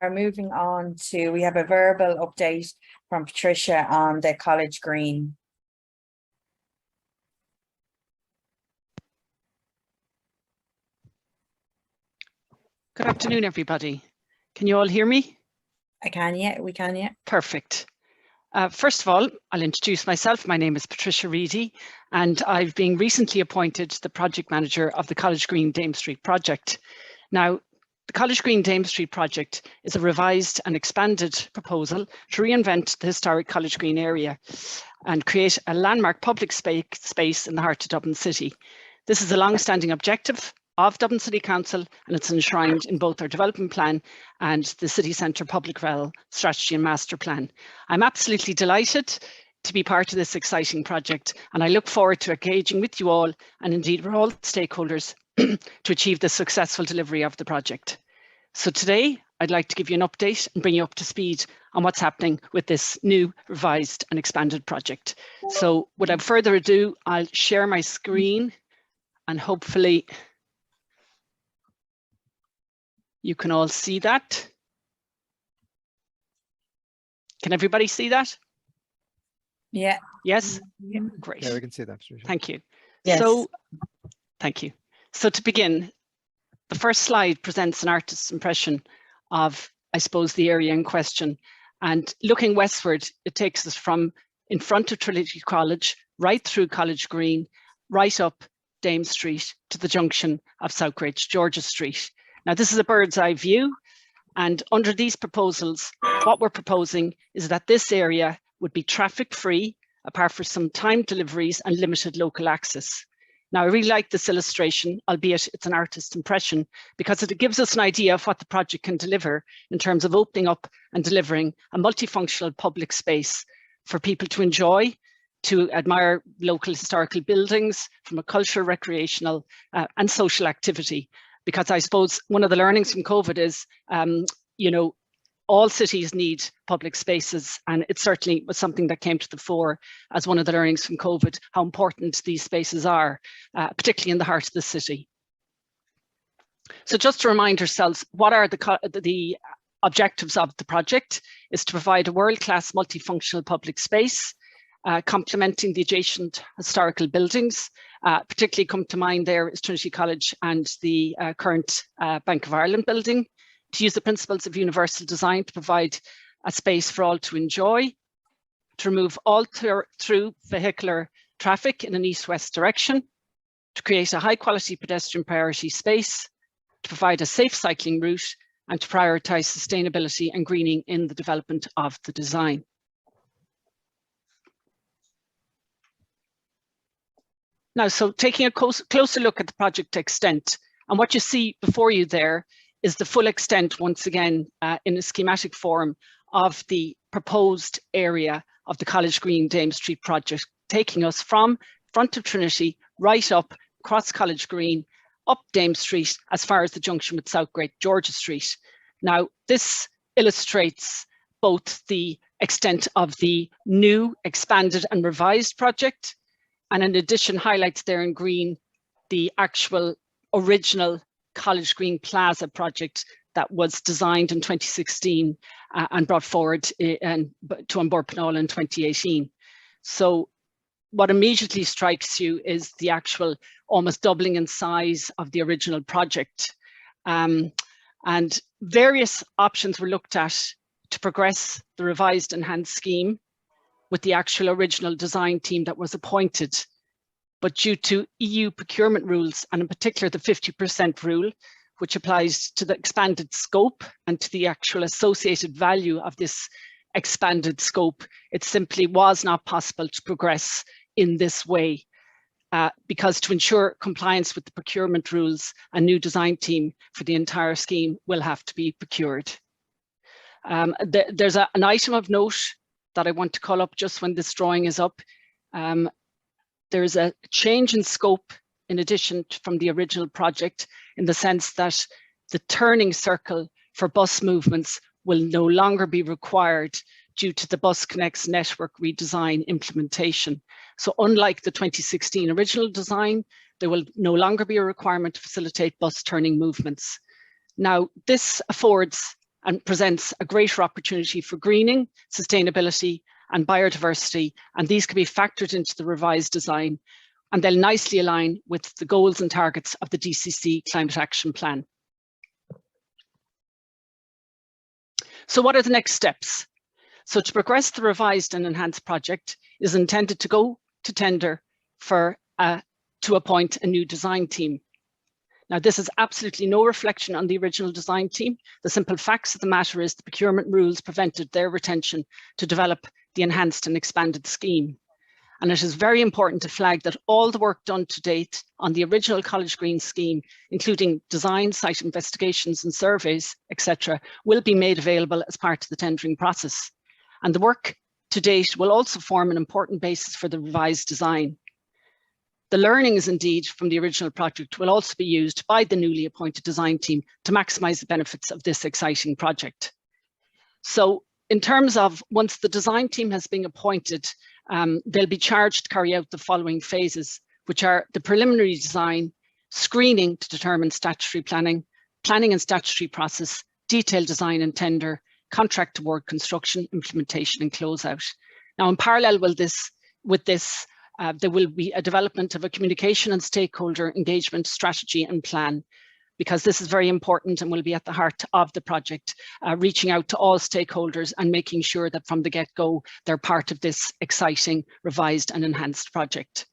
are moving on to, we have a verbal update from Patricia on the College Green. Good afternoon, everybody. Can you all hear me? I can, yeah, we can, yeah. Perfect. First of all, I'll introduce myself. My name is Patricia Reedy, and I've been recently appointed the project manager of the College Green Dame Street project. Now, the College Green Dame Street project is a revised and expanded proposal to reinvent the historic College Green area and create a landmark public space in the heart of Dublin City. This is a long-standing objective of Dublin City Council, and it's enshrined in both our development plan and the City Centre Public Realm Strategy and Master Plan. I'm absolutely delighted to be part of this exciting project, and I look forward to engaging with you all, and indeed with all stakeholders, to achieve the successful delivery of the project. So today, I'd like to give you an update and bring you up to speed on what's happening with this new, revised and expanded project. So without further ado, I'll share my screen and hopefully you can all see that. Can everybody see that? Yeah. Yes? Yeah. Great. Yeah, we can see that. Thank you. Yes. So, thank you. So to begin, the first slide presents an artist's impression of, I suppose, the area in question. And looking westward, it takes us from in front of Trinity College, right through College Green, right up Dame Street to the junction of South Great George's Street. Now, this is a bird's eye view, and under these proposals, what we're proposing is that this area would be traffic free, apart from some timed deliveries and limited local access. Now, I really like this illustration, albeit it's an artist's impression, because it gives us an idea of what the project can deliver in terms of opening up and delivering a multifunctional public space for people to enjoy, to admire local historical buildings from a cultural, recreational and social activity. Because I suppose one of the learnings from COVID is, you know, all cities need public spaces, and it certainly was something that came to the fore as one of the learnings from COVID, how important these spaces are, particularly in the heart of the city. So just to remind ourselves, what are the objectives of the project is to provide a world-class multifunctional public space, complementing the adjacent historical buildings. Particularly come to mind there is Trinity College and the current Bank of Ireland building, to use the principles of universal design to provide a space for all to enjoy, to remove all through vehicular traffic in an east-west direction, to create a high-quality pedestrian priority space, to provide a safe cycling route, and to prioritise sustainability and greening in the development of the design. Now, so taking a closer look at the project extent, and what you see before you there is the full extent, once again, in a schematic form of the proposed area of the College Green Dame Street project, taking us from front of Trinity, right up across College Green, up Dame Street, as far as the junction with South Great George's Street. Now, this illustrates both the extent of the new, expanded and revised project, and in addition highlights there in green the actual original College Green Plaza project that was designed in 2016 and brought forward to An Bord Pleanála in 2018. So what immediately strikes you is the actual almost doubling in size of the original project. And various options were looked at to progress the revised enhanced scheme with the actual original design team that was appointed. But due to EU procurement rules, and in particular the 50% rule, which applies to the expanded scope and to the actual associated value of this expanded scope, it simply was not possible to progress in this way, because to ensure compliance with the procurement rules, a new design team for the entire scheme will have to be procured. There's an item of note that I want to call up just when this drawing is up. There's a change in scope in addition from the original project, in the sense that the turning circle for bus movements will no longer be required due to the Busconnex network redesign implementation. So unlike the 2016 original design, there will no longer be a requirement to facilitate bus turning movements. Now, this affords and presents a greater opportunity for greening, sustainability and biodiversity, and these can be factored into the revised design, and they'll nicely align with the goals and targets of the DCC Climate Action Plan. So what are the next steps? So to progress the revised and enhanced project is intended to go to tender for to appoint a new design team. Now, this is absolutely no reflection on the original design team. The simple facts of the matter is the procurement rules prevented their retention to develop the enhanced and expanded scheme. And it is very important to flag that all the work done to date on the original College Green scheme, including design, site investigations and surveys, etc., will be made available as part of the tendering process. And the work to date will also form an important basis for the revised design. The learnings indeed from the original project will also be used by the newly appointed design team to maximise the benefits of this exciting project. So in terms of once the design team has been appointed, they'll be charged to carry out the following phases, which are the preliminary design, screening to determine statutory planning, planning and statutory process, detailed design and tender, contract award construction, implementation and closeout. Now in parallel with this, there will be a development of a communication and stakeholder engagement strategy and plan, because this is very important and will be at the heart of the project, reaching out to all stakeholders and making sure that from the get-go, they're part of this exciting, revised and enhanced project.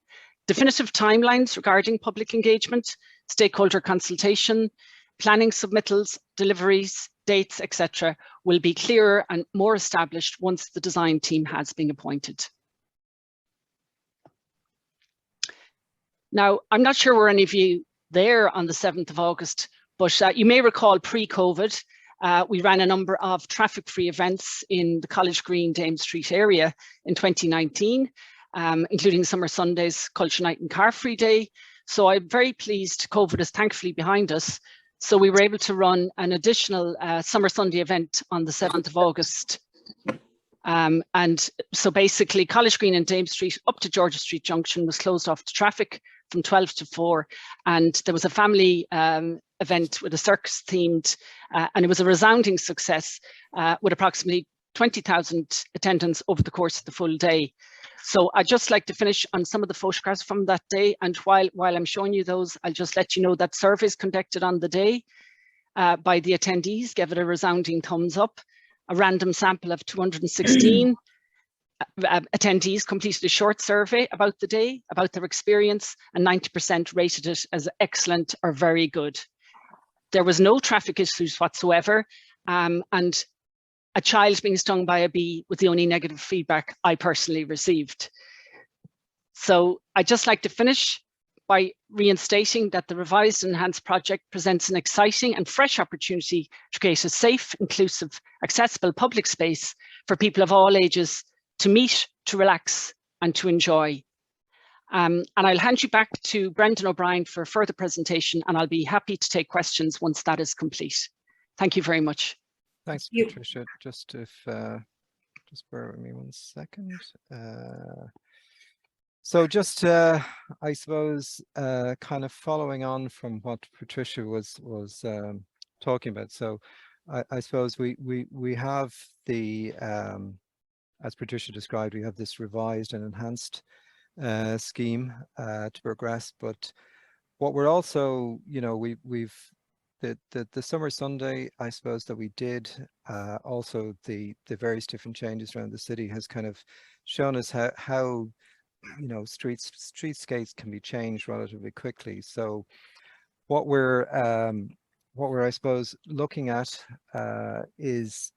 Definitive timelines regarding public engagement, stakeholder consultation, planning submittals, deliveries, dates, etc., will be clearer and more established once the design team has been appointed. Now, I'm not sure were any of you there on the 7th of August, but you may recall pre-COVID, we ran a number of traffic-free events in the College Green, Dame Street area in 2019, including Summer Sundays, Culture Night and Car Free Day. So I'm very pleased COVID is thankfully behind us. So we were able to run an additional Summer Sunday event on the 7th of August. And so basically College Green and Dame Street up to Georgia Street Junction was closed off to traffic from 12 to 4. And there was a family event with a circus themed, and it was a resounding success with approximately 20,000 attendants over the course of the full day. So I'd just like to finish on some of the photographs from that day. And while I'm showing you those, I'll just let you know that surveys conducted on the day by the attendees gave it a resounding thumbs up. A random sample of 216 attendees completed a short survey about the day, about their experience, and 90% rated it as excellent or very good. There was no traffic issues whatsoever, and a child being stung by a bee was the only negative feedback I personally received. So I'd just like to finish by reinstating that the revised and enhanced project presents an exciting and fresh opportunity to create a safe, inclusive, accessible public space for people of all ages to meet, to relax and to enjoy. And I'll hand you back to Brendan O'Brien for a further presentation, and I'll be happy to take questions once that is complete. Thank you very much. Thanks, Patricia. Just bear with me 1 second. So just, I suppose, kind of following on from what Patricia was talking about. So I suppose we have the, as Patricia described, we have this revised and enhanced scheme to progress. But what we're also, you know, we've the Summer Sunday, I suppose, that we did, also the various different changes around the city has kind of shown us how you know, streetscapes can be changed relatively quickly. So what we're I suppose looking at is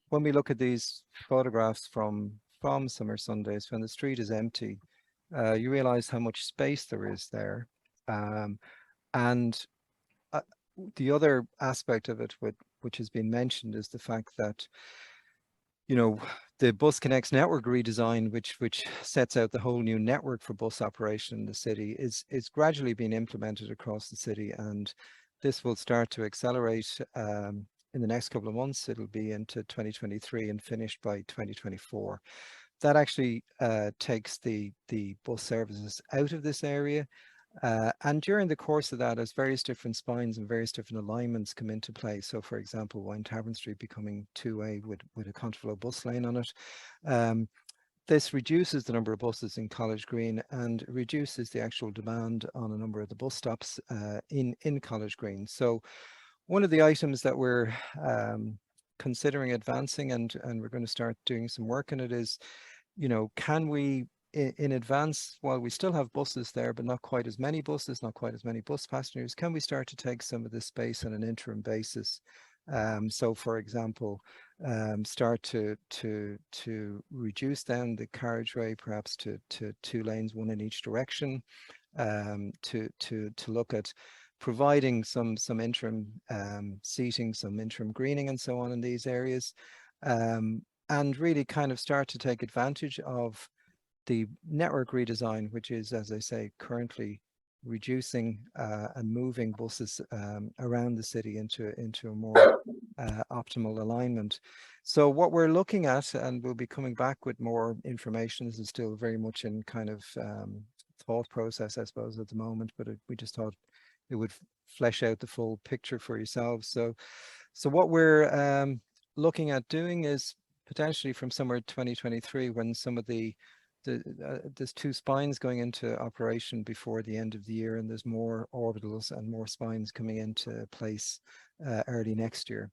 when we look at these photographs from Summer Sundays, when the street is empty, you realize how much space there is there. And the other aspect of it, which has been mentioned, is the fact that, you know, the Busconnex network redesign, which sets out the whole new network for bus operation in the city, is gradually being implemented across the city, and this will start to accelerate in the next couple of months. It'll be into 2023 and finished by 2024. That actually takes the bus services out of this area And during the course of that, as various different spines and various different alignments come into play, so for example, Wine Tavern Street becoming two-way with a contraflow bus lane on it, this reduces the number of buses in College Green and reduces the actual demand on a number of the bus stops in College Green. So one of the items that we're considering advancing, and we're going to start doing some work on it, is, you know, can we in advance, while we still have buses there, but not quite as many buses, not quite as many bus passengers, can we start to take some of this space on an interim basis? So for example, start to reduce down the carriageway, perhaps to 2 lanes, 1 in each direction, to look at providing some interim seating, some interim greening and so on in these areas, and really kind of start to take advantage of the network redesign, which is, as I say, currently reducing and moving buses around the city into a more optimal alignment. So what we're looking at, and we'll be coming back with more information, this is still very much in kind of thought process, I suppose, at the moment, but we just thought it would flesh out the full picture for yourselves. So what we're looking at doing is potentially from somewhere 2023, when some of there's 2 spines going into operation before the end of the year, and there's more orbitals and more spines coming into place early next year.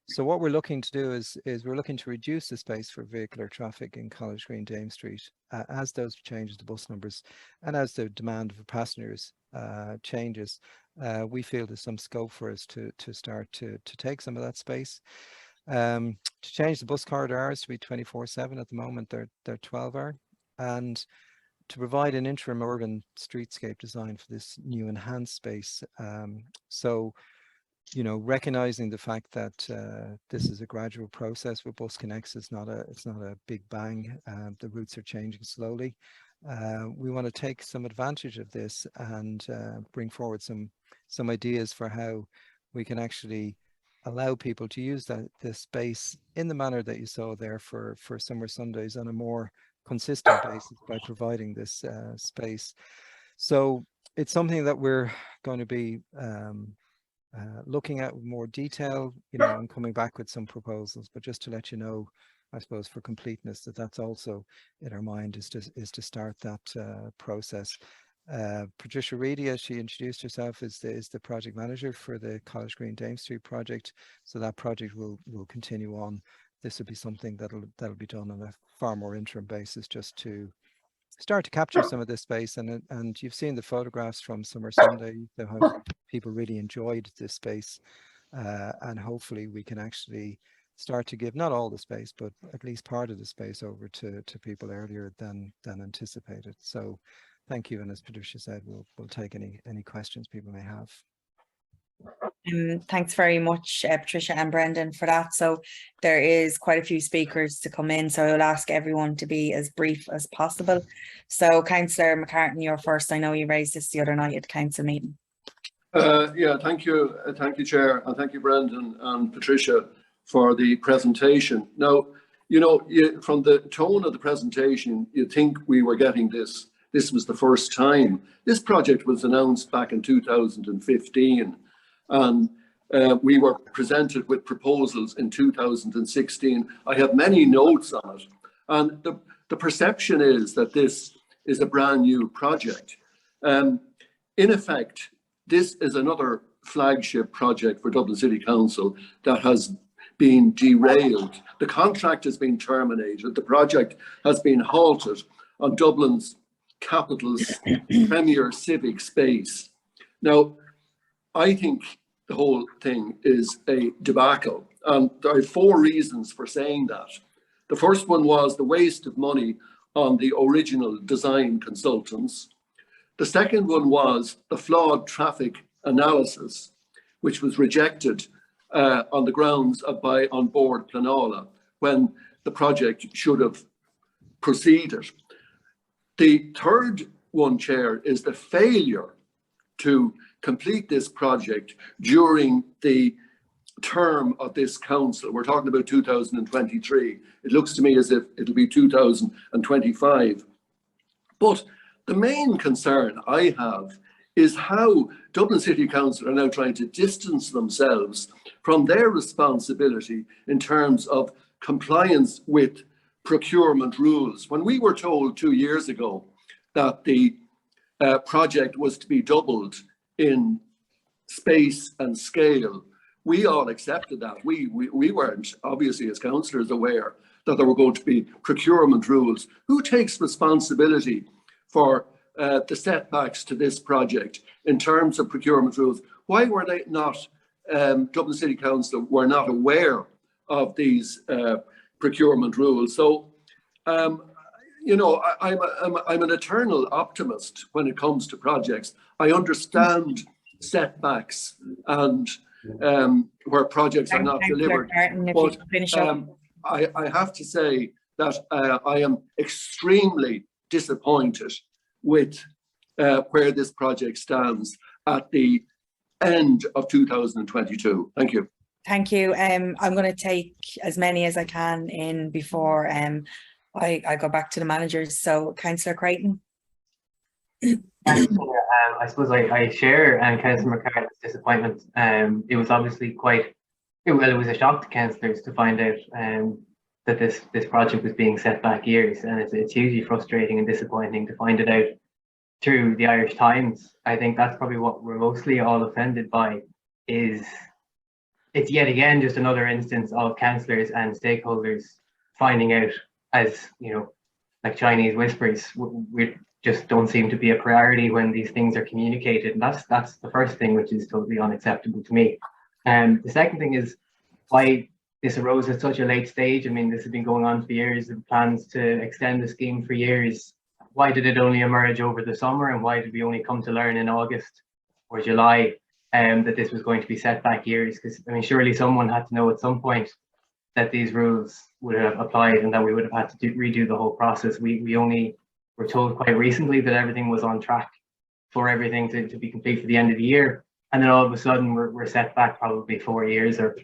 So what we're looking to do is we're looking to reduce the space for vehicular traffic in College Green, Dame Street, as those changes to bus numbers and as the demand for passengers changes. We feel there's some scope for us to start to take some of that space. To change the bus corridor hours to be 24/7. At the moment they're 12-hour, and to provide an interim urban streetscape design for this new enhanced space. So, you know, recognizing the fact that this is a gradual process with Busconnex, it's not a big bang. The routes are changing slowly. We want to take some advantage of this and bring forward some ideas for how we can actually allow people to use this space in the manner that you saw there for summer Sundays on a more consistent basis by providing this space. So it's something that we're going to be looking at with more detail, you know, and coming back with some proposals. But just to let you know, I suppose for completeness, that's also in our mind, is to start that process. Patricia Reedy, as she introduced herself, is the project manager for the College Green Dame Street project. So that project will continue on. This will be something that'll be done on a far more interim basis, just to start to capture some of this space. And you've seen the photographs from Summer Sunday, how people really enjoyed this space, and hopefully we can actually start to give not all the space, but at least part of the space over to people earlier than anticipated. So thank you, and as Patricia said, we'll take any questions people may have. Thanks very much, Patricia and Brendan, for that. So there is quite a few speakers to come in, so I'll ask everyone to be as brief as possible. So Councillor McCartney, you're first. I know you raised this the other night at the council meeting. Yeah, thank you, Chair, and thank you, Brendan and Patricia, for the presentation. Now, you know, from the tone of the presentation, you'd think we were getting this. This was the first time. This project was announced back in 2015. And we were presented with proposals in 2016. I have many notes on it. And the perception is that this is a brand new project. In effect, this is another flagship project for Dublin City Council that has been derailed. The contract has been terminated. The project has been halted on Dublin's capital's premier civic space. Now, I think the whole thing is a debacle. And there are 4 reasons for saying that. The first one was the waste of money on the original design consultants. The second one was the flawed traffic analysis, which was rejected on the grounds of on board Planola, when the project should have proceeded. The third one, Chair, is the failure to complete this project during the term of this council. We're talking about 2023. It looks to me as if it'll be 2025. But the main concern I have is how Dublin City Council are now trying to distance themselves from their responsibility in terms of compliance with procurement rules. When we were told 2 years ago that the project was to be doubled in space and scale, we all accepted that. We weren't, obviously, as councillors, aware that there were going to be procurement rules. Who takes responsibility for the setbacks to this project in terms of procurement rules? Why were they not, Dublin City Council were not aware of these procurement rules? So, you know, I'm an eternal optimist when it comes to projects. I understand setbacks and where projects are not delivered. But I have to say that I am extremely disappointed with where this project stands at the end of 2022. Thank you. Thank you. I'm going to take as many as I can in before I go back to the managers. So, Councillor Creighton. I suppose I share Councillor McCarthy's disappointment. It was obviously it was a shock to councillors to find out that this project was being set back years, and it's hugely frustrating and disappointing to find it out through the Irish Times. I think that's probably what we're mostly all offended by, is it's yet again just another instance of councillors and stakeholders finding out, as you know, like Chinese whispers. We just don't seem to be a priority when these things are communicated, and that's the first thing, which is totally unacceptable to me. The second thing is why this arose at such a late stage. I mean, this has been going on for years, and plans to extend the scheme for years. Why did it only emerge over the summer, and why did we only come to learn in August or July that this was going to be set back years? Because I mean, surely someone had to know at some point that these rules would have applied and that we would have had to redo the whole process. We only were told quite recently that everything was on track for everything to be complete for the end of the year, and then all of a sudden we're set back probably 4 years, or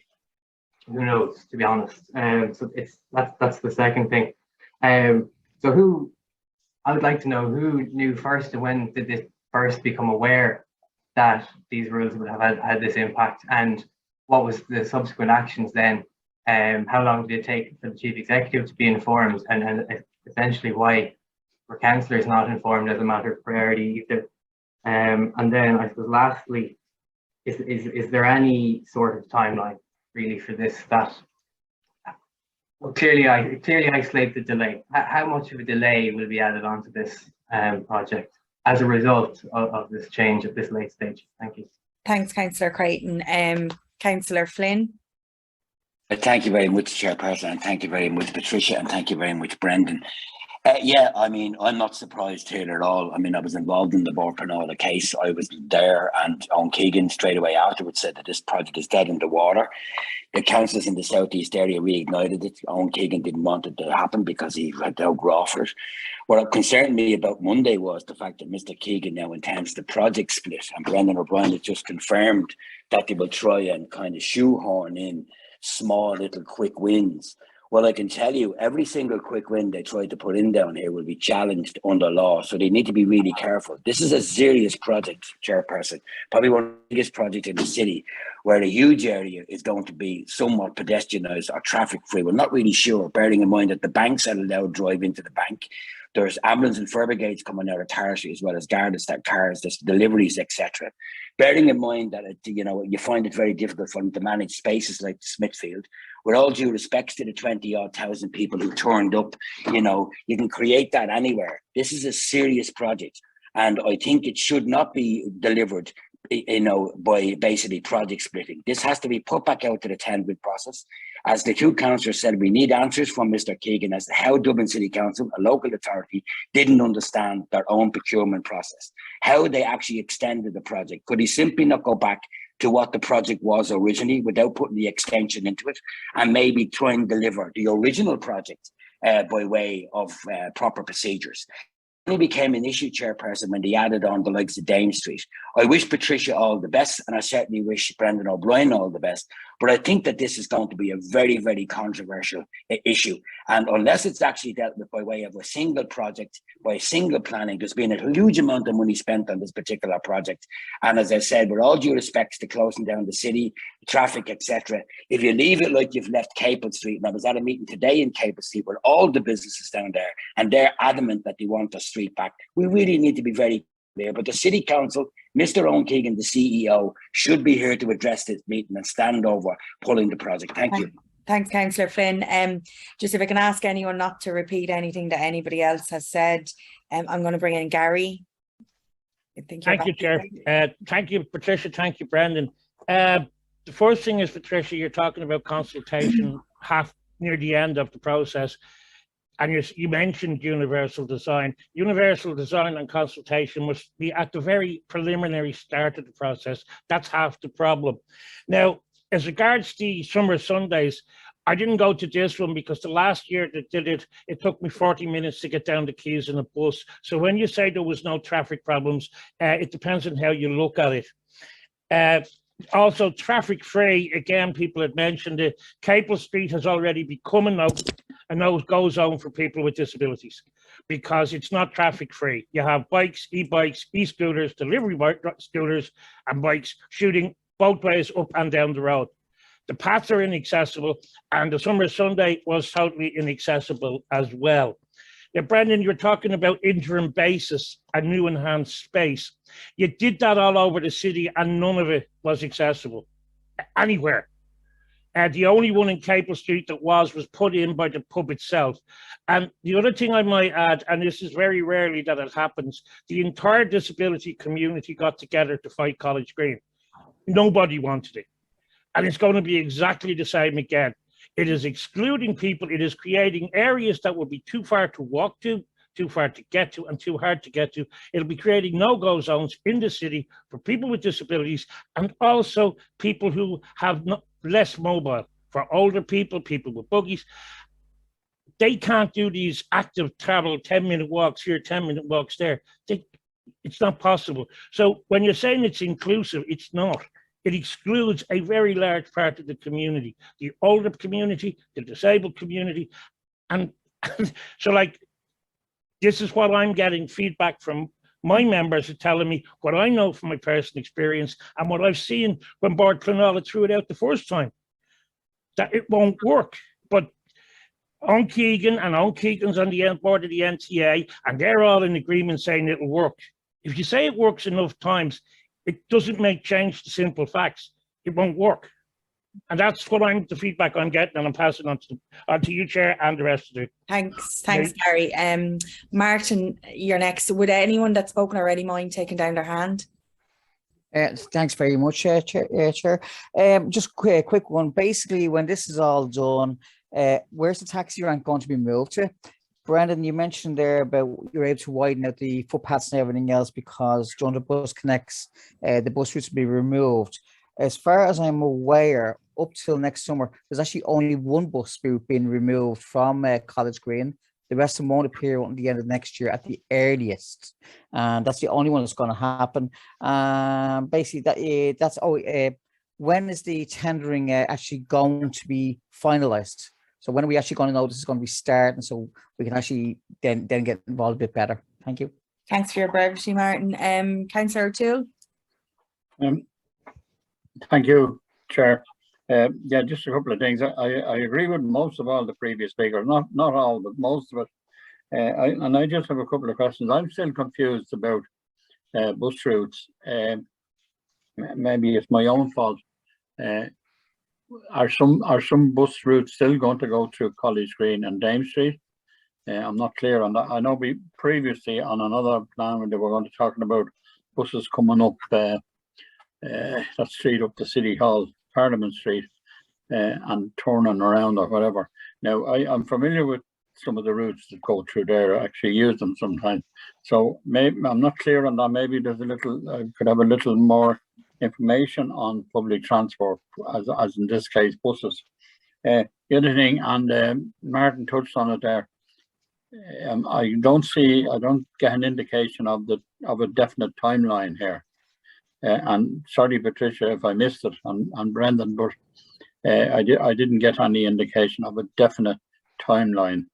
who knows, to be honest. So that's the second thing. So I would like to know who knew first, and when did this first become aware that these rules would have had this impact, and what was the subsequent actions then? How long did it take for the chief executive to be informed, and essentially why were councillors not informed as a matter of priority either? And then I suppose lastly, is there any sort of timeline really for this that will clearly isolate the delay? How much of a delay will be added onto this project as a result of this change at this late stage? Thank you. Thanks, Councillor Creighton. Councillor Flynn. Thank you very much, Chairperson, and thank you very much, Patricia, and thank you very much, Brendan. Yeah, I mean, I'm not surprised here at all. I mean, I was involved in the Borpanola case. I was there, and Owen Keegan straight away afterwards said that this project is dead in the water. The councillors in the southeast area reignited it. Owen Keegan didn't want it to happen because he had no grow for it. What concerned me about Monday was the fact that Mr. Keegan now intends the project split, and Brendan O'Brien has just confirmed that they will try and kind of shoehorn in small little quick wins. Well, I can tell you, every single quick win they try to put in down here will be challenged under law. So they need to be really careful. This is a serious project, Chairperson, probably one of the biggest projects in the city, where a huge area is going to be somewhat pedestrianised or traffic free. We're not really sure, bearing in mind that the banks are allowed to drive into the bank. There's ambulance and fire brigades coming out of Tarshi, as well as guards, that cars, there's deliveries, etc. Bearing in mind that you find it very difficult for them to manage spaces like Smithfield. With all due respects to the 20-odd thousand people who turned up, you can create that anywhere. This is a serious project, and I think it should not be delivered, by basically project splitting. This has to be put back out to the tendering process. As the two councillors said, we need answers from Mr. Keegan as to how Dublin City Council, a local authority, didn't understand their own procurement process, how they actually extended the project. Could he simply not go back to what the project was originally without putting the extension into it, and maybe try and deliver the original project by way of proper procedures? It became an issue, Chairperson, when they added on the likes of Dame Street. I wish Patricia all the best, and I certainly wish Brendan O'Brien all the best. But I think that this is going to be a very, very controversial issue. And unless it's actually dealt with by way of a single project, by a single planning, there's been a huge amount of money spent on this particular project. And as I said, with all due respect to closing down the city, traffic, etc., if you leave it like you've left Capel Street, and I was at a meeting today in Capel Street with all the businesses down there, and they're adamant that they want the street back, we really need to be very clear. But the City Council, Mr. Owen Keegan, the CEO, should be here to address this meeting and stand over pulling the project. Thank you. Thanks, Councillor Flynn. Just if I can ask anyone not to repeat anything that anybody else has said, I'm going to bring in Gary. Thank you, Chair. Thank you, Patricia. Thank you, Brendan. The first thing is, Patricia, you're talking about consultation near the end of the process. And you mentioned universal design. Universal design and consultation must be at the very preliminary start of the process. That's half the problem. Now, as regards the summer Sundays, I didn't go to this one because the last year that did it, it took me 40 minutes to get down the quays in a bus. So when you say there was no traffic problems, it depends on how you look at it. Also, traffic free, again, people had mentioned it. Capel Street has already become a no-go zone for people with disabilities because it's not traffic free. You have bikes, e-bikes, e-scooters, delivery scooters and bikes shooting both ways up and down the road. The paths are inaccessible and the summer Sunday was totally inaccessible as well. Now, Brendan, you're talking about interim basis and new enhanced space. You did that all over the city and none of it was accessible anywhere. The only one in Capel Street that was put in by the pub itself. And the other thing I might add, and this is very rarely that it happens, the entire disability community got together to fight College Green. Nobody wanted it. And it's going to be exactly the same again. It is excluding people. It is creating areas that will be too far to walk to, too far to get to, and too hard to get to. It'll be creating no-go zones in the city for people with disabilities and also people who have less mobile, for older people, people with buggies. They can't do these active travel, 10-minute walks here, 10-minute walks there. It's not possible. So when you're saying it's inclusive, it's not. It excludes a very large part of the community, the older community, the disabled community. And so like, this is what I'm getting feedback from my members are telling me what I know from my personal experience and what I've seen when Bord Clonola threw it out the first time, that it won't work. But Owen Keegan and Owen Keegan's on the board of the NTA and they're all in agreement saying it'll work. If you say it works enough times, it doesn't make change to simple facts. It won't work. And that's what the feedback I'm getting, and I'm passing on to you, Chair, and the rest of the. Thanks, Gary. Martin, you're next. Would anyone that's spoken already mind taking down their hand? Thanks very much, Chair. Just a quick one. Basically, when this is all done, where's the taxi rank going to be moved to? Brendan, you mentioned there about you're able to widen out the footpaths and everything else because during the Busconnex, the bus routes will be removed. As far as I'm aware, up till next summer, there's actually only one bus route being removed from College Green. The rest of them won't appear until the end of next year at the earliest. And that's the only one that's going to happen. Basically, when is the tendering actually going to be finalised? So when are we actually going to know this is going to be starting so we can actually then get involved a bit better? Thank you. Thanks for your brevity, Martin. Councillor O'Toole. Thank you, Chair. Yeah, just a couple of things. I agree with most of all the previous speakers, not all, but most of it. I just have a couple of questions. I'm still confused about bus routes. Maybe it's my own fault. Are some bus routes still going to go through College Green and Dame Street? I'm not clear on that. I know we previously on another plan when they were going to talking about buses coming up that street up to City Hall, Parliament Street, and turning around or whatever. Now I'm familiar with some of the routes that go through there. I actually use them sometimes. So maybe I'm not clear on that. Maybe there's a little. I could have a little more information on public transport, as in this case, buses. The other thing, and Martin touched on it there. I don't get an indication of a definite timeline here. And sorry, Patricia, if I missed it, and Brendan, but I didn't get any indication of a definite timeline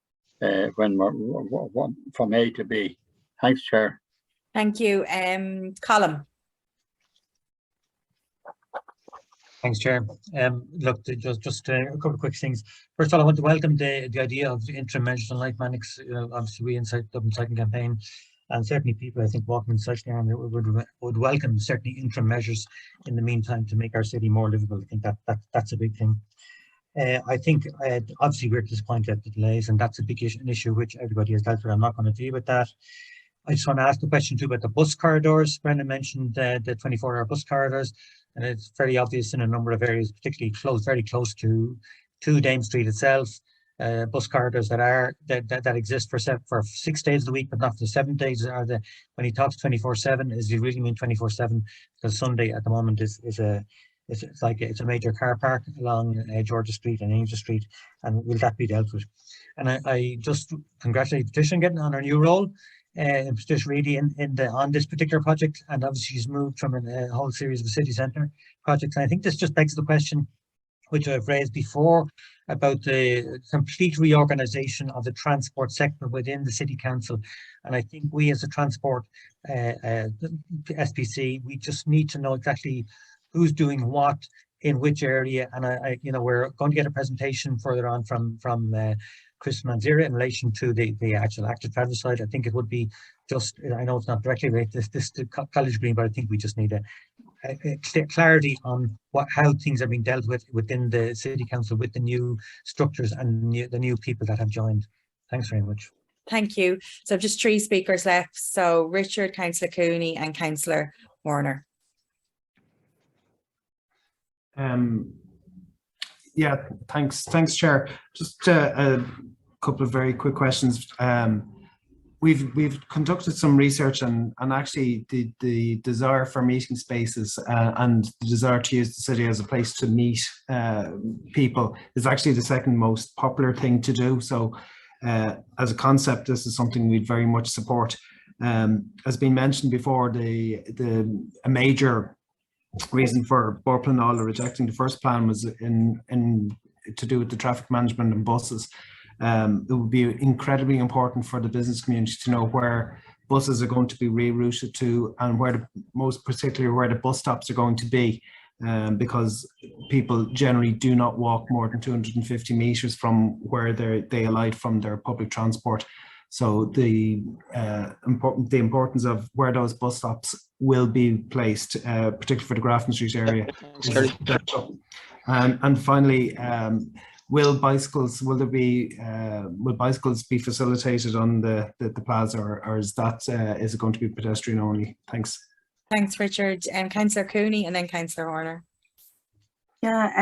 when we're from A to B. Thanks, Chair. Thank you. Colin. Thanks, Chair. Look, just a couple of quick things. First of all, I want to welcome the idea of interim measures on light manics. Obviously, we inside Dublin Cycling Campaign, and certainly people, I think, walking and cycling around would welcome certainly interim measures in the meantime to make our city more livable. I think that's a big thing. I think obviously we're disappointed at the delays, and that's a big issue, an issue which everybody has dealt with. I'm not going to deal with that. I just want to ask a question too about the bus corridors. Brendan mentioned the 24-hour bus corridors, and it's very obvious in a number of areas, particularly very close to Dame Street itself. Bus corridors that exist for 6 days of the week, but not for 7 days. When he talks 24/7, does he really mean 24/7? Because Sunday at the moment is it's a major car park along Georgia Street and Angel Street, and will that be dealt with? And I just congratulate Patricia on getting on her new role. Patricia really on this particular project, and obviously she's moved from a whole series of city centre projects. And I think this just begs the question, which I've raised before, about the complete reorganisation of the transport sector within the City Council. And I think we as a transport SPC, we just need to know exactly who's doing what in which area. And we're going to get a presentation further on from Chris Manzira in relation to the actual active travel side. I think it would be just, I know it's not directly related to College Green, but I think we just need a clarity on how things are being dealt with within the City Council with the new structures and the new people that have joined. Thanks very much. Thank you. So just 3 speakers left. So Richard, Councillor Cooney and Councillor Warner. Yeah, thanks, Chair. Just a couple of very quick questions. We've conducted some research and actually the desire for meeting spaces and the desire to use the city as a place to meet people is actually the second most popular thing to do. So as a concept, this is something we'd very much support. As been mentioned before, a major reason for Bord Pleanála rejecting the first plan was to do with the traffic management and buses. It would be incredibly important for the business community to know where buses are going to be rerouted to, and most particularly where the bus stops are going to be, because people generally do not walk more than 250 meters from where they alight from their public transport. So the importance of where those bus stops will be placed, particularly for the Grafton Street area. And finally, will bicycles be facilitated on the plaza, or is it going to be pedestrian only? Thanks. Thanks, Richard. Councillor Cooney and then Councillor Horner. Yeah,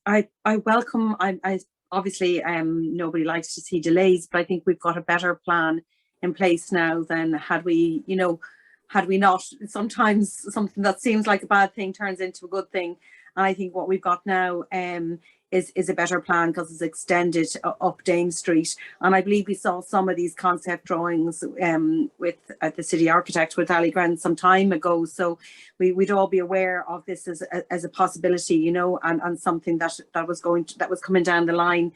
I welcome. I obviously nobody likes to see delays, but I think we've got a better plan in place now than had we not. Sometimes something that seems like a bad thing turns into a good thing. And I think what we've got now is a better plan because it's extended up Dame Street. And I believe we saw some of these concept drawings with the city architect with Ali Grant some time ago. So we'd all be aware of this as a possibility, and something that was coming down the line.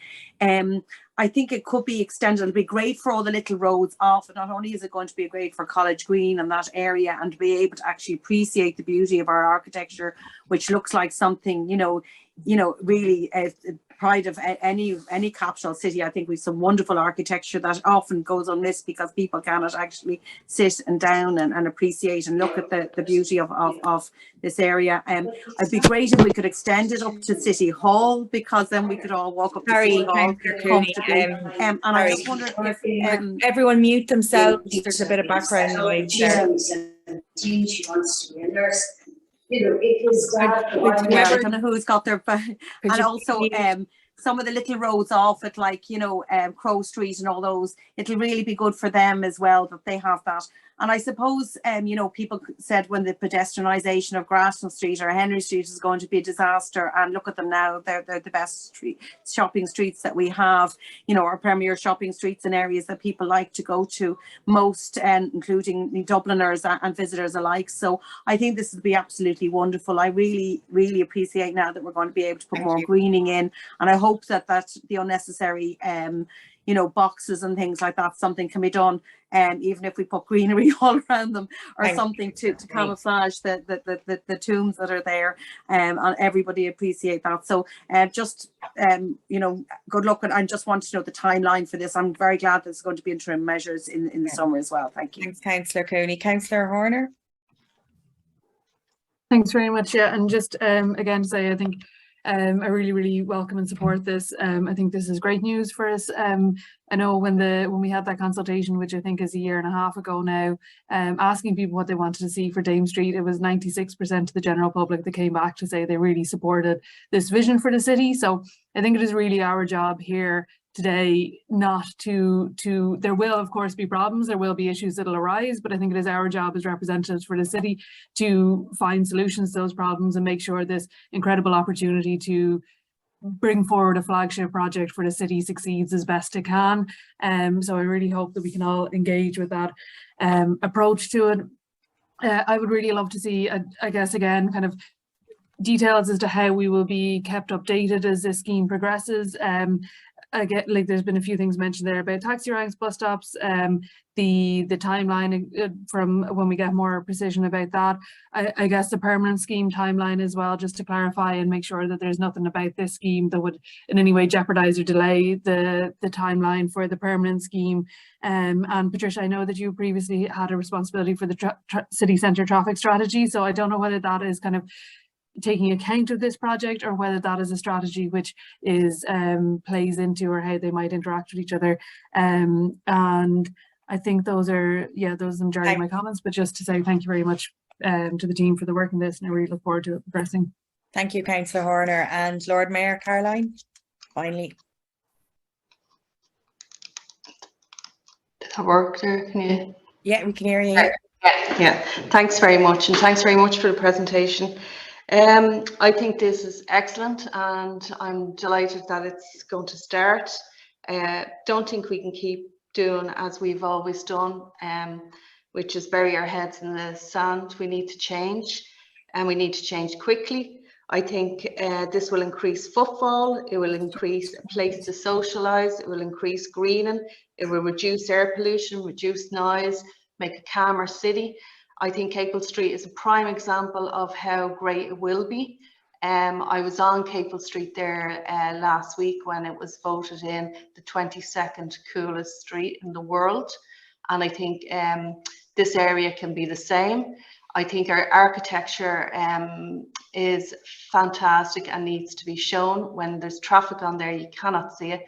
I think it could be extended. It'll be great for all the little roads off. Not only is it going to be great for College Green and that area, and to be able to actually appreciate the beauty of our architecture, which looks like something, really pride of any capital city. I think we've some wonderful architecture that often goes unmissed because people cannot actually sit and down and appreciate and look at the beauty of this area. It'd be great if we could extend it up to City Hall, because then we could all walk up to City Hall comfortably. And I just wonder if everyone mute themselves. There's a bit of background noise there. She wants to be a nurse. I don't know who's got their, and also some of the little roads off it, like Crow Street and all those. It'll really be good for them as well that they have that. And I suppose, you know, people said when the pedestrianisation of Grafton Street or Henry Street is going to be a disaster, and look at them now, they're the best shopping streets that we have, you know, our premier shopping streets in areas that people like to go to most, including Dubliners and visitors alike. So I think this will be absolutely wonderful. I really, really appreciate now that we're going to be able to put more greening in, and I hope that the unnecessary you know, boxes and things like that, something can be done, even if we put greenery all around them or something to camouflage the tombs that are there, and everybody appreciate that. So just you know, good luck, and I just want to know the timeline for this. I'm very glad there's going to be interim measures in the summer as well. Thank you. Thanks, Councillor Cooney. Councillor Horner. Thanks very much. Yeah, and just again to say, I think I really welcome and support this. I think this is great news for us. I know when we had that consultation, which I think is 1.5 years ago now, asking people what they wanted to see for Dame Street, it was 96% of the general public that came back to say they really supported this vision for the city. So I think it is really our job here today not to there will of course be problems, there will be issues that'll arise, but I think it is our job as representatives for the city to find solutions to those problems and make sure this incredible opportunity to bring forward a flagship project for the city succeeds as best it can. So I really hope that we can all engage with that approach to it. I would really love to see, I guess again, kind of details as to how we will be kept updated as this scheme progresses. I get, like, there's been a few things mentioned there about taxi ranks, bus stops, the timeline from when we get more precision about that. I guess the permanent scheme timeline as well, just to clarify and make sure that there's nothing about this scheme that would in any way jeopardize or delay the timeline for the permanent scheme. And Patricia, I know that you previously had a responsibility for the city centre traffic strategy, so I don't know whether that is kind of taking account of this project or whether that is a strategy which is plays into or how they might interact with each other. And I think those are the majority of my comments, but just to say thank you very much to the team for the work in this, and I really look forward to it progressing. Thank you, Councillor Horner. And Lord Mayor Caroline, finally. Did that work there? Can you? Yeah, we can hear you. Yeah. Thanks very much, and thanks very much for the presentation. I think this is excellent, and I'm delighted that it's going to start. Don't think we can keep doing as we've always done, which is bury our heads in the sand. We need to change, and we need to change quickly. I think this will increase footfall, it will increase a place to socialise, it will increase greening, it will reduce air pollution, reduce noise, make a calmer city. I think Capel Street is a prime example of how great it will be. I was on Capel Street there last week when it was voted in the 22nd coolest street in the world. And I think this area can be the same. I think our architecture is fantastic and needs to be shown. When there's traffic on there, you cannot see it.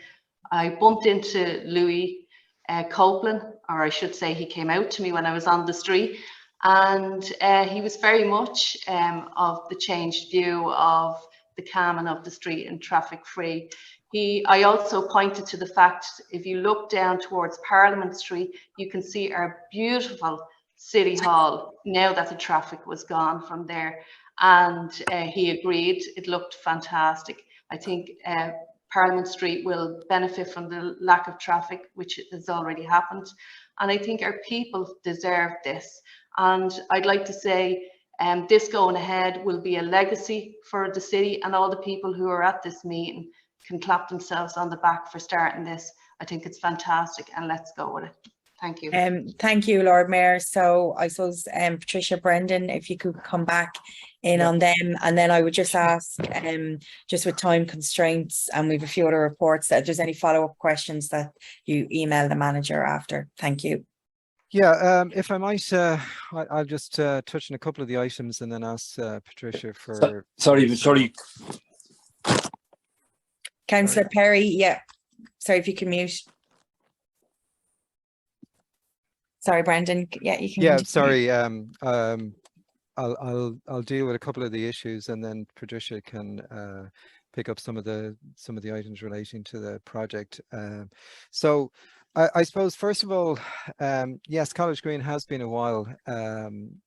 I bumped into Louis Copeland, or I should say he came out to me when I was on the street. And he was very much of the changed view of the calming of the street and traffic free. I also pointed to the fact, if you look down towards Parliament Street, you can see our beautiful City Hall now that the traffic was gone from there. And he agreed, it looked fantastic. I think Parliament Street will benefit from the lack of traffic, which has already happened. And I think our people deserve this. And I'd like to say this going ahead will be a legacy for the city, and all the people who are at this meeting can clap themselves on the back for starting this. I think it's fantastic, and let's go with it. Thank you. Thank you, Lord Mayor. So I suppose Patricia, Brendan, if you could come back in on them, and then I would just ask, just with time constraints, and we have a few other reports, that if there's any follow-up questions that you email the manager after. Thank you. Yeah, if I might, I'll just touch on a couple of the items and then ask Patricia for... Sorry. Councillor Perry, yeah. Sorry, if you can mute. Sorry, Brendan. Yeah, you can. Yeah, sorry. I'll deal with a couple of the issues, and then Patricia can pick up some of the items relating to the project. So I suppose, first of all, yes, College Green has been a while,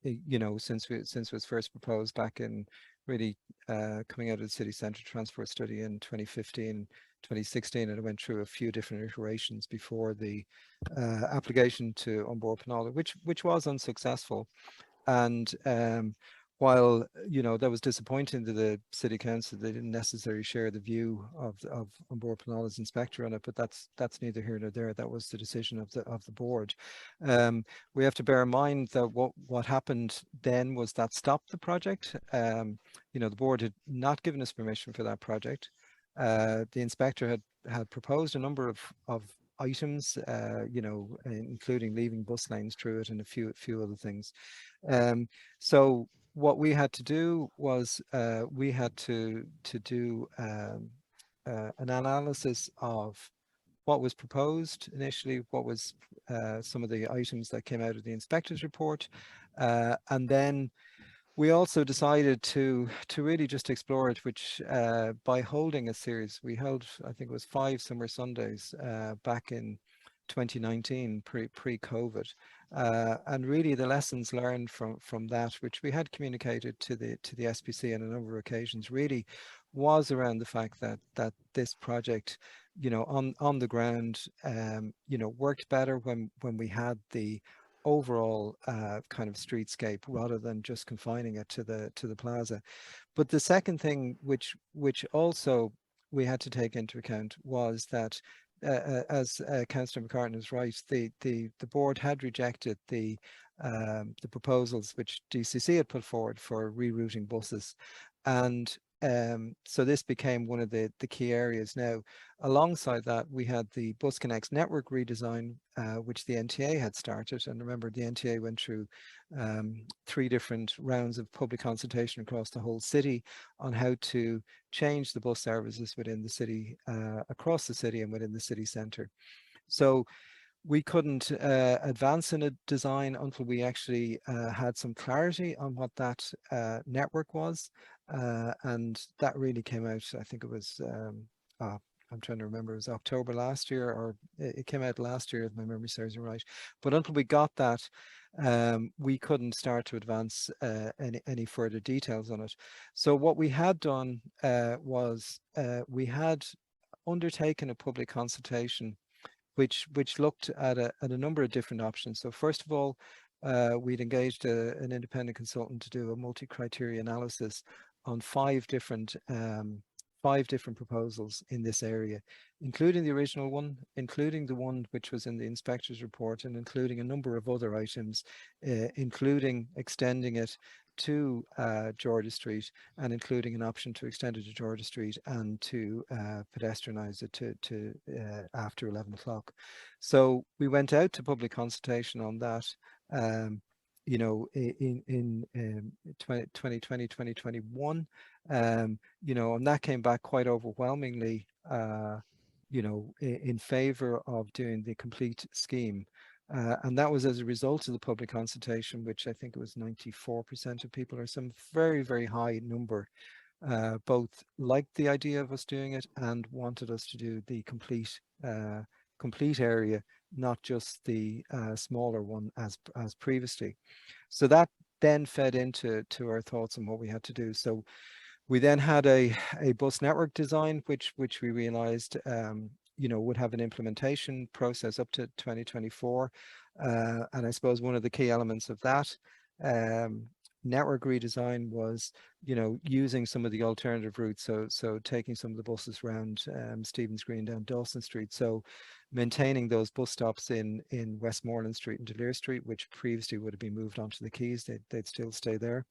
you know, since it was first proposed back in really coming out of the city centre transport study in 2015, 2016, and it went through a few different iterations before the application to An Bord Pleanála, which was unsuccessful. And while, you know, that was disappointing to the city council, they didn't necessarily share the view of An Bord Pleanála's inspector on it, but that's neither here nor there. That was the decision of the board. We have to bear in mind that what happened then was that stopped the project. You know, the board had not given us permission for that project. The inspector had proposed a number of items, you know, including leaving bus lanes through it and a few other things. So what we had to do was we had to do an analysis of what was proposed initially, what was some of the items that came out of the inspector's report, and then we also decided to really just explore it, which by holding a series, we held, I think it was 5 summer Sundays back in 2019, pre-COVID, and really the lessons learned from that, which we had communicated to the SPC on a number of occasions, really was around the fact that this project, you know, on the ground, you know, worked better when we had the overall kind of streetscape rather than just confining it to the plaza. But the second thing which also we had to take into account was that as Councillor McCartan is right, the board had rejected the proposals which DCC had put forward for rerouting buses, and so this became one of the key areas. Now, alongside that, we had the Busconnex network redesign, which the NTA had started. And remember, the NTA went through 3 different rounds of public consultation across the whole city on how to change the bus services within the city, across the city and within the city centre. So we couldn't advance in a design until we actually had some clarity on what that network was. And that really came out, I think it was, I'm trying to remember, it was October last year, or it came out last year, if my memory serves me right. But until we got that, we couldn't start to advance any further details on it. So what we had done was we had undertaken a public consultation which looked at a number of different options. So first of all, we'd engaged an independent consultant to do a multi-criteria analysis on 5 different proposals in this area, including the original one, including the one which was in the inspector's report, and including a number of other items, including extending it to Georgia Street, and including an option to extend it to Georgia Street and to pedestrianize it to after 11 o'clock. So we went out to public consultation on that, you know, in 2020, 2021, you know, and that came back quite overwhelmingly, you know, in favor of doing the complete scheme. And that was as a result of the public consultation, which I think it was 94% of people, or some very, very high number, both liked the idea of us doing it and wanted us to do the complete area, not just the smaller one as previously. So that then fed into our thoughts on what we had to do. So we then had a bus network design, which we realized you know, would have an implementation process up to 2024. And I suppose one of the key elements of that network redesign was, you know, using some of the alternative routes. So taking some of the buses around Stephen's Green down Dawson Street. So maintaining those bus stops in Westmoreland Street and Delir Street, which previously would have been moved onto the quays, they'd still stay there.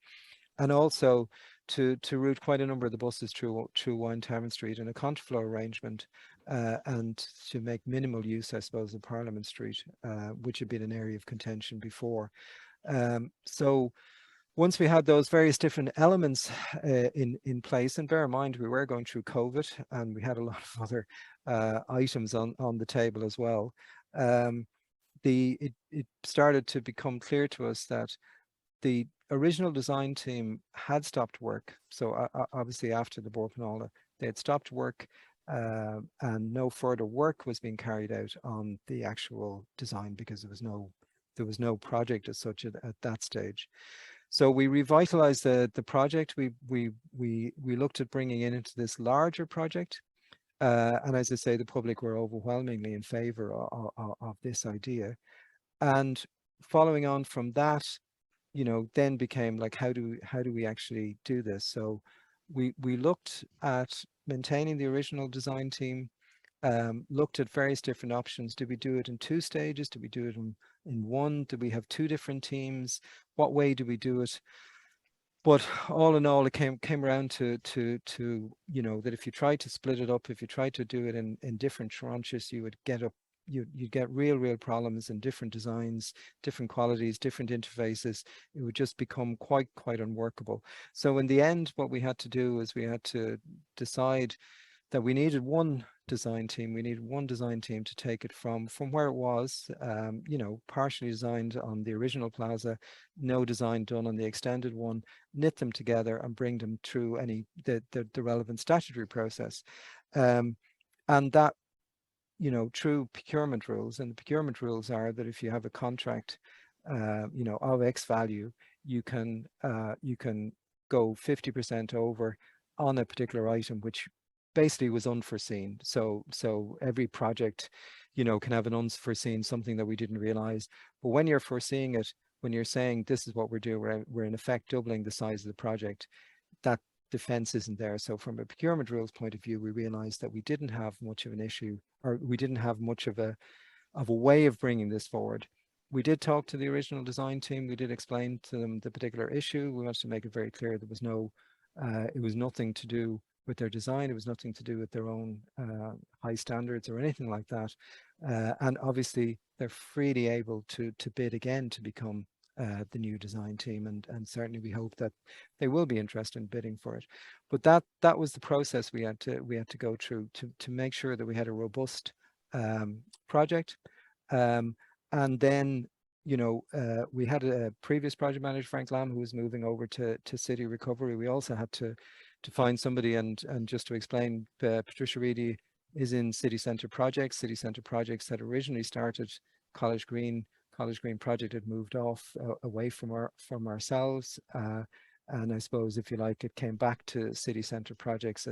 And also to route quite a number of the buses through Wine Street in a contraflow arrangement, and to make minimal use, I suppose, of Parliament Street, which had been an area of contention before. So once we had those various different elements in place, and bear in mind we were going through COVID and we had a lot of other items on the table as well, it started to become clear to us that the original design team had stopped work. So obviously after the Bord Pleanála, they had stopped work. and no further work was being carried out on the actual design because there was no project as such at that stage. So we revitalized the project. We looked at bringing it into this larger project. And as I say, the public were overwhelmingly in favor of this idea. And following on from that, you know, then became like, how do we actually do this? So we looked at maintaining the original design team, looked at various different options. Did we do it in 2 stages? Did we do it in one? Did we have 2 different teams? What way do we do it? But all in all, it came around to you know, that if you tried to split it up, if you tried to do it in different tranches, you would get you'd get real problems in different designs, different qualities, different interfaces. It would just become quite unworkable. So in the end, what we had to do is we had to decide that we needed one design team. We needed one design team to take it from where it was, you know, partially designed on the original plaza, no design done on the extended one, knit them together and bring them through the relevant statutory process. And that, you know, through procurement rules, and the procurement rules are that if you have a contract, you know, of X value, you can go 50% over on a particular item, which basically was unforeseen. So every project, you know, can have an unforeseen something that we didn't realize. But when you're foreseeing it, when you're saying this is what we're doing, we're in effect doubling the size of the project, that defense isn't there. So from a procurement rules point of view, we realized that we didn't have much of an issue, or we didn't have much of a way of bringing this forward. We did talk to the original design team. We did explain to them the particular issue. We wanted to make it very clear there was no, it was nothing to do with their design. It was nothing to do with their own high standards or anything like that. And obviously they're freely able to bid again to become the new design team, and certainly we hope that they will be interested in bidding for it. But that was the process we had to go through to make sure that we had a robust project. And then, you know, we had a previous project manager, Frank Lamb, who was moving over to City Recovery. We also had to find somebody, and just to explain, Patricia Reedy is in City Centre Projects. City Centre Projects had originally started College Green. College Green project had moved off away from ourselves, and I suppose, if you like, it came back to City Centre Projects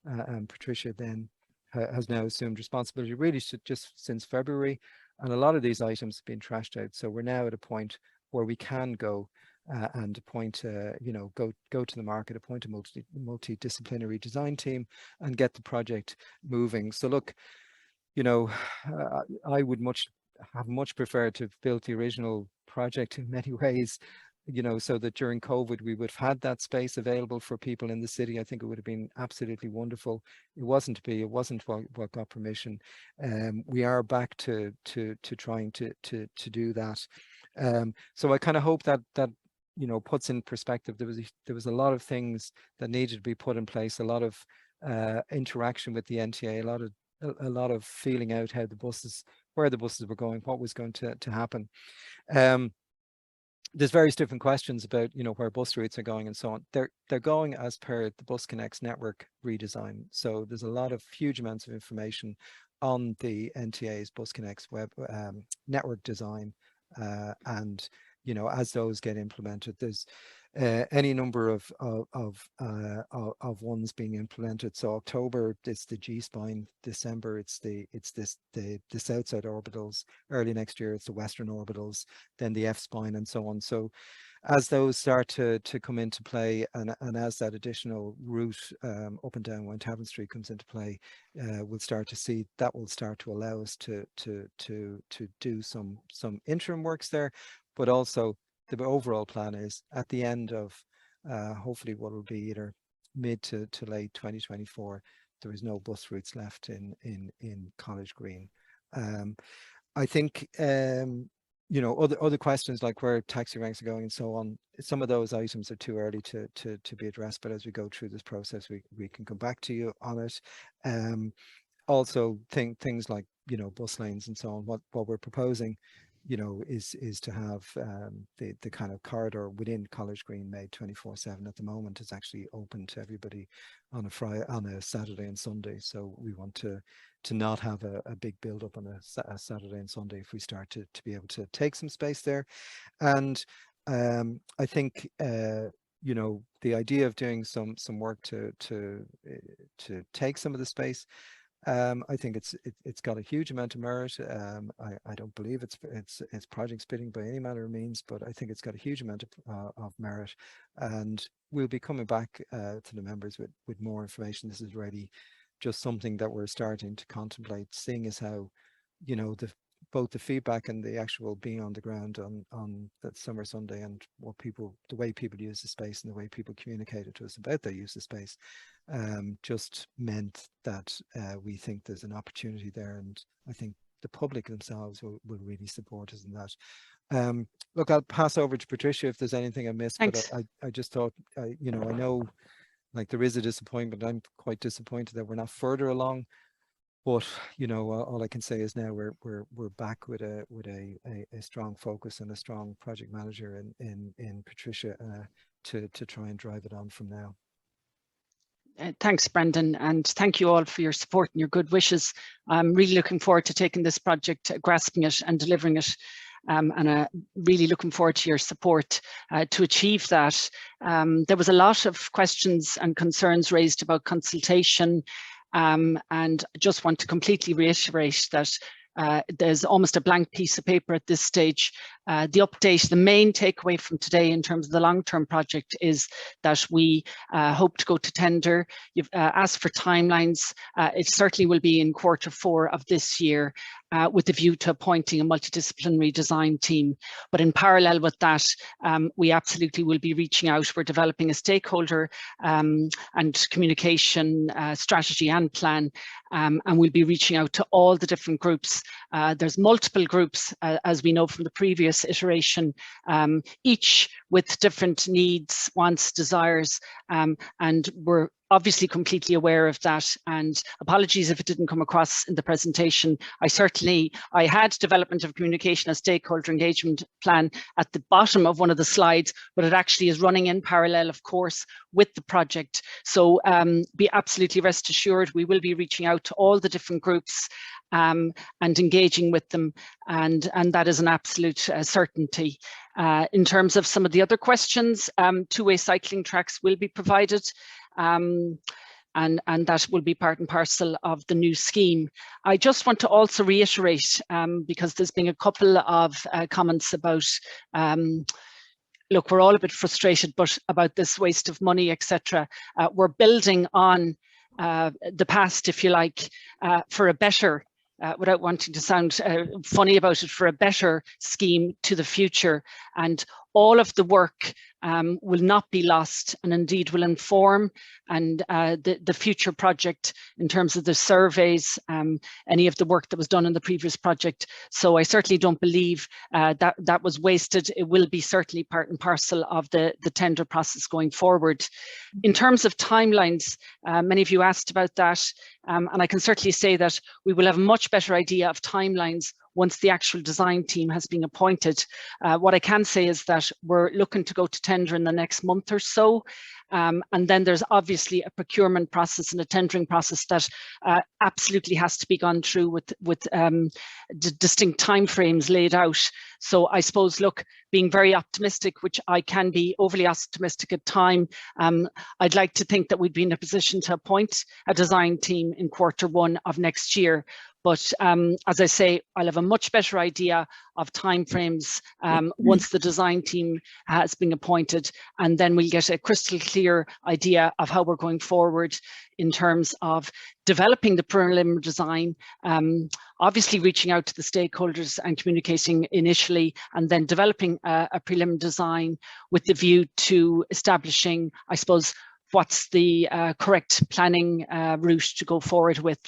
and Patricia then has now assumed responsibility really just since February, and a lot of these items have been trashed out. So we're now at a point where we can go and appoint, you know, go to the market, appoint a multidisciplinary design team and get the project moving. So look, you know, I would have much preferred to have built the original project in many ways, you know, so that during COVID we would have had that space available for people in the city. I think it would have been absolutely wonderful. It wasn't what got permission. We are back to trying to do that. So I kind of hope that you know, puts in perspective, there was a lot of things that needed to be put in place, a lot of interaction with the NTA, a lot of feeling out how where the buses were going, what was going to happen. There's various different questions about, you know, where bus routes are going and so on. They're going as per the Busconnex network redesign. So there's a lot of huge amounts of information on the NTA's Busconnex web network design, and you know, as those get implemented, there's any number of ones being implemented. So October, it's the G-spine. December, it's the south side orbitals. Early next year, it's the western orbitals. Then the F-spine and so on. So as those start to come into play, and as that additional route up and down Wentavern Street comes into play, we'll start to see that will start to allow us to do some interim works there. But also the overall plan is at the end of hopefully what will be either mid to late 2024, there is no bus routes left in College Green. I think you know, other questions like where taxi ranks are going and so on, some of those items are too early to be addressed, but as we go through this process we can come back to you on it. Also things like, you know, bus lanes and so on, what we're proposing, you know, is to have the kind of corridor within College Green made 24/7. At the moment, it's actually open to everybody on a Saturday and Sunday. So we want to not have a big build up on a Saturday and Sunday if we start to be able to take some space there. And I think you know, the idea of doing some work to take some of the space, I think it's got a huge amount of merit. I don't believe it's project spitting by any manner of means, but I think it's got a huge amount of merit, and we'll be coming back to the members with more information. This is really just something that we're starting to contemplate, seeing as how, you know, both the feedback and the actual being on the ground on that summer Sunday, and the way people use the space and the way people communicated to us about their use of space, just meant that we think there's an opportunity there, and I think the public themselves will really support us in that. Look, I'll pass over to Patricia if there's anything I missed. Thanks. But I just thought, you know, I know like there is a disappointment. I'm quite disappointed that we're not further along. But you know, all I can say is now we're back with a strong focus and a strong project manager in Patricia to try and drive it on from now. Thanks, Brendan, and thank you all for your support and your good wishes. I'm really looking forward to taking this project, grasping it and delivering it. And really looking forward to your support to achieve that. There was a lot of questions and concerns raised about consultation. And I just want to completely reiterate that there's almost a blank piece of paper at this stage. The update, the main takeaway from today in terms of the long-term project is that we hope to go to tender. You've asked for timelines. It certainly will be in Q4 of this year, with a view to appointing a multidisciplinary design team. But in parallel with that, we absolutely will be reaching out. We're developing a stakeholder and communication strategy and plan, and we'll be reaching out to all the different groups. There's multiple groups, as we know from the previous iteration, each with different needs, wants, desires, and we're obviously completely aware of that, and apologies if it didn't come across in the presentation. I had development of communication and stakeholder engagement plan at the bottom of one of the slides, but it actually is running in parallel, of course, with the project. So be absolutely rest assured, we will be reaching out to all the different groups and engaging with them, and that is an absolute certainty. In terms of some of the other questions, two-way cycling tracks will be provided. And that will be part and parcel of the new scheme. I just want to also reiterate, because there's been a couple of comments about, look, we're all a bit frustrated, but about this waste of money, etc. We're building on the past, if you like, for a better, without wanting to sound funny about it, for a better scheme to the future. And all of the work will not be lost, and indeed will inform and the future project in terms of the surveys, any of the work that was done in the previous project. So I certainly don't believe that was wasted. It will be certainly part and parcel of the tender process going forward. In terms of timelines, many of you asked about that, and I can certainly say that we will have a much better idea of timelines once the actual design team has been appointed. What I can say is that we're looking to go to tender in the next month or so. And then there's obviously a procurement process and a tendering process that absolutely has to be gone through with distinct timeframes laid out. So I suppose, look, being very optimistic, which I can be overly optimistic at time, I'd like to think that we'd be in a position to appoint a design team in Q1 of next year. But as I say, I'll have a much better idea of timeframes once the design team has been appointed, and then we'll get a crystal clear idea of how we're going forward in terms of developing the preliminary design, obviously reaching out to the stakeholders and communicating initially, and then developing a preliminary design with the view to establishing, I suppose, what's the correct planning route to go forward with.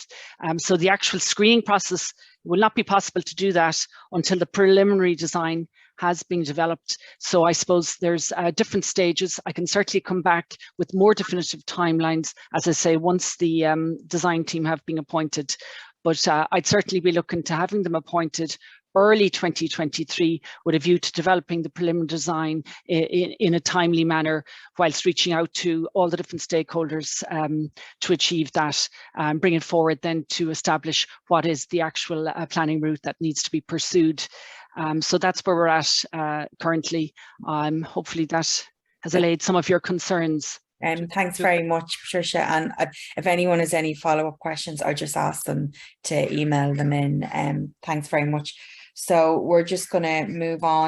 So the actual screening process will not be possible to do that until the preliminary design has been developed. So I suppose there's different stages. I can certainly come back with more definitive timelines, as I say, once the design team have been appointed. But I'd certainly be looking to having them appointed early 2023 with a view to developing the preliminary design in a timely manner, whilst reaching out to all the different stakeholders to achieve that, bring it forward then to establish what is the actual planning route that needs to be pursued. So that's where we're at currently. Hopefully that has allayed some of your concerns. Thanks very much, Patricia. And if anyone has any follow-up questions, I'll just ask them to email them in. Thanks very much. So we're just going to move on.